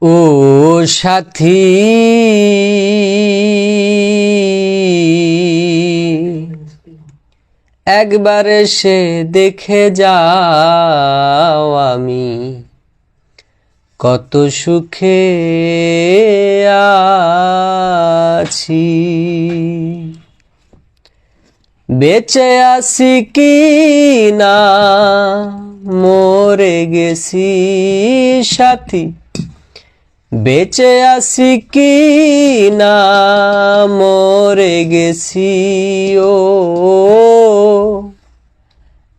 ও সাথী একবার এসে দেখে যাও আমি কত সুখে আছি। বেঁচে আছি কি না মরে গেছি সাথী, বেঁচে আছি কি না মরে গেছি। ও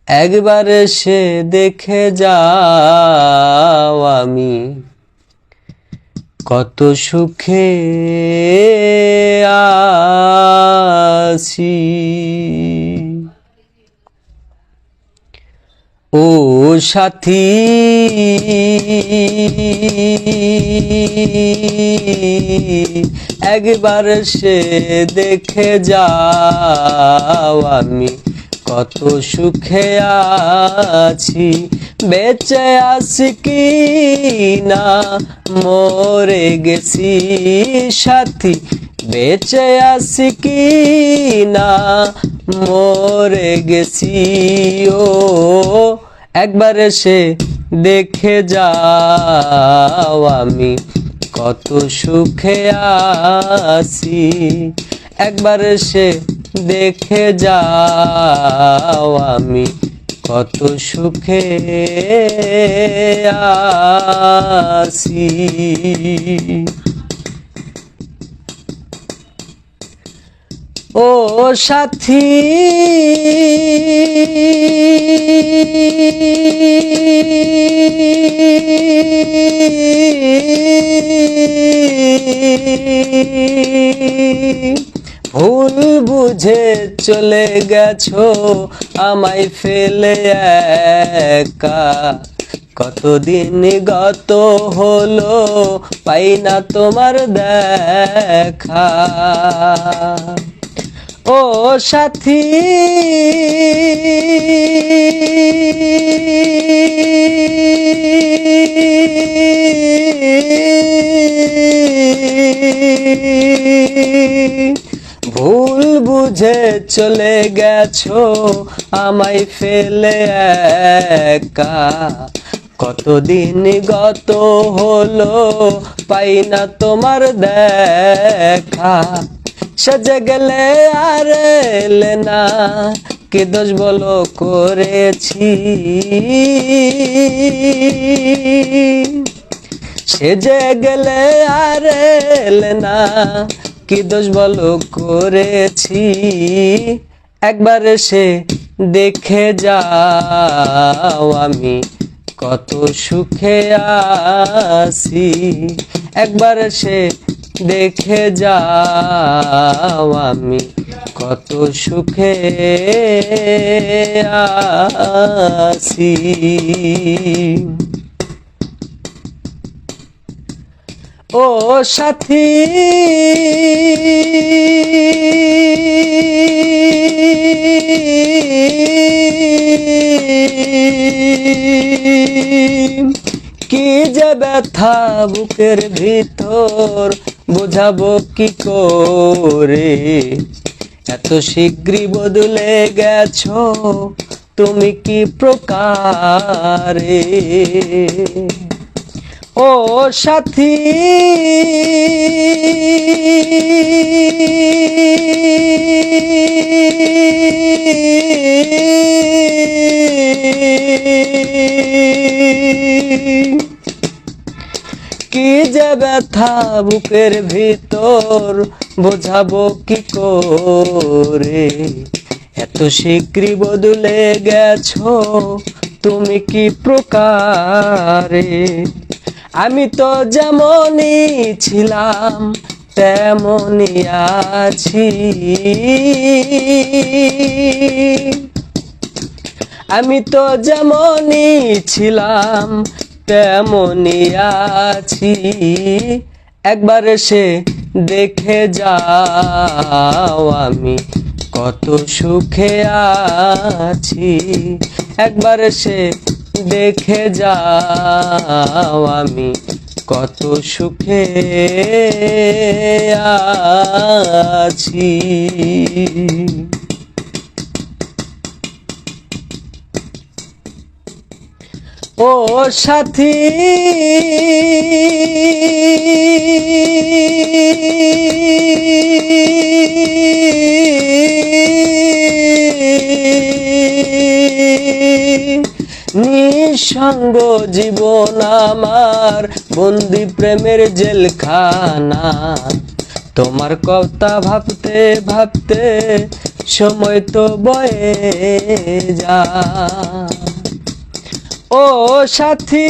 একবার এসে দেখে যাও আমি কত সুখে আছি। ও সাথী একবার সে দেখে যাও আমি কত সুখে আছি। বেঁচে আছি কি না মরে গেছি সাথী, বেঁচে আছি কি না মরে গেছি। ও একবার এসে দেখে যাও আমি কত সুখে আছি। একবার এসে দেখে যাও আমি কত সুখে আছি। ও সাথী ভুল বুঝে চলে গেছো আমায় ফেলে একা, কতদিন গত হলো পাই না তোমার দেখা। ও সাথী ভুল বুঝে চলে গেছো আমায় ফেলে একা, কতদিন গত হলো পাই না তোমার দেখা। সেজে গেলে আর এলে না কি দোষ বলো করেছি, সেজে গেলে আর এলে না কি দোষ বলো করেছি। একবার এসে দেখে যাও আমি কত সুখে আছি। একবার এসে দেখে যাও আমি কত সুখে আছি। ও সাথী কি যে ব্যথা বুকের ভিতর বোঝাবো কি করে, এত শীঘ্রই বদলে গেছো তুমি কি প্রকারে। ও সাথী কি যে ব্যথা বুকের ভিতর বোঝাবো কি করে, এত শীঘ্রই বদলে গেছো তুমি কি প্রকারে। আমি তো যেমনই ছিলাম তেমনই আছি, আমি তো যেমনই ছিলাম তেমনই আছি। একবার এসে দেখে যাও আমি কত সুখে আছি। একবার এসে দেখে যাও আমি কত সুখে আছি। ও সাথী নিঃসঙ্গ জীবন আমার, বন্দি প্রেমের জেলখানা। তোমার কথা ভাবতে ভাবতে সময় তো বয়ে যায়। ও সাথী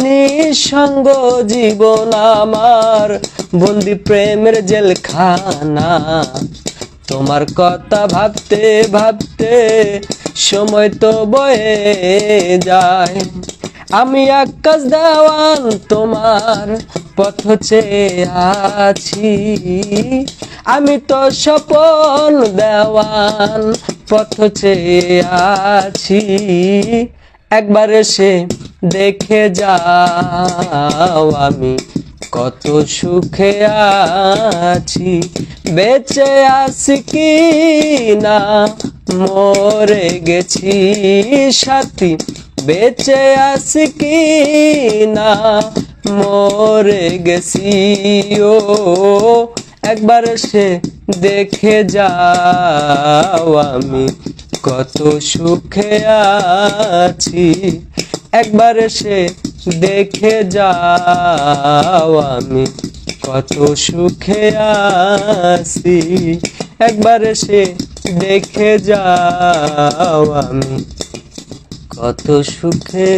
নিঃসঙ্গ জীবন আমার, বন্দি প্রেমের জেলখানা। তোমার কথা ভাবতে ভাবতে সময় তো বয়ে যায়। আমি আকাশ দেওয়ান তোমার পথ চেয়ে আছি, আমি তো স্বপন দেওয়ান পথ চেয়ে আছি। একবার এসে দেখে যাও আমি কত সুখে আছি। বেঁচে আছি কি না মরে গেছি সাথী, বেঁচে আছি কি না মরে গেছি। ও একবার সে দেখে যাও আমি কত সুখে আছি। একবার সে দেখে যাও আমি কত সুখে আছি। একবার সে দেখে যাও আমি কত সুখে।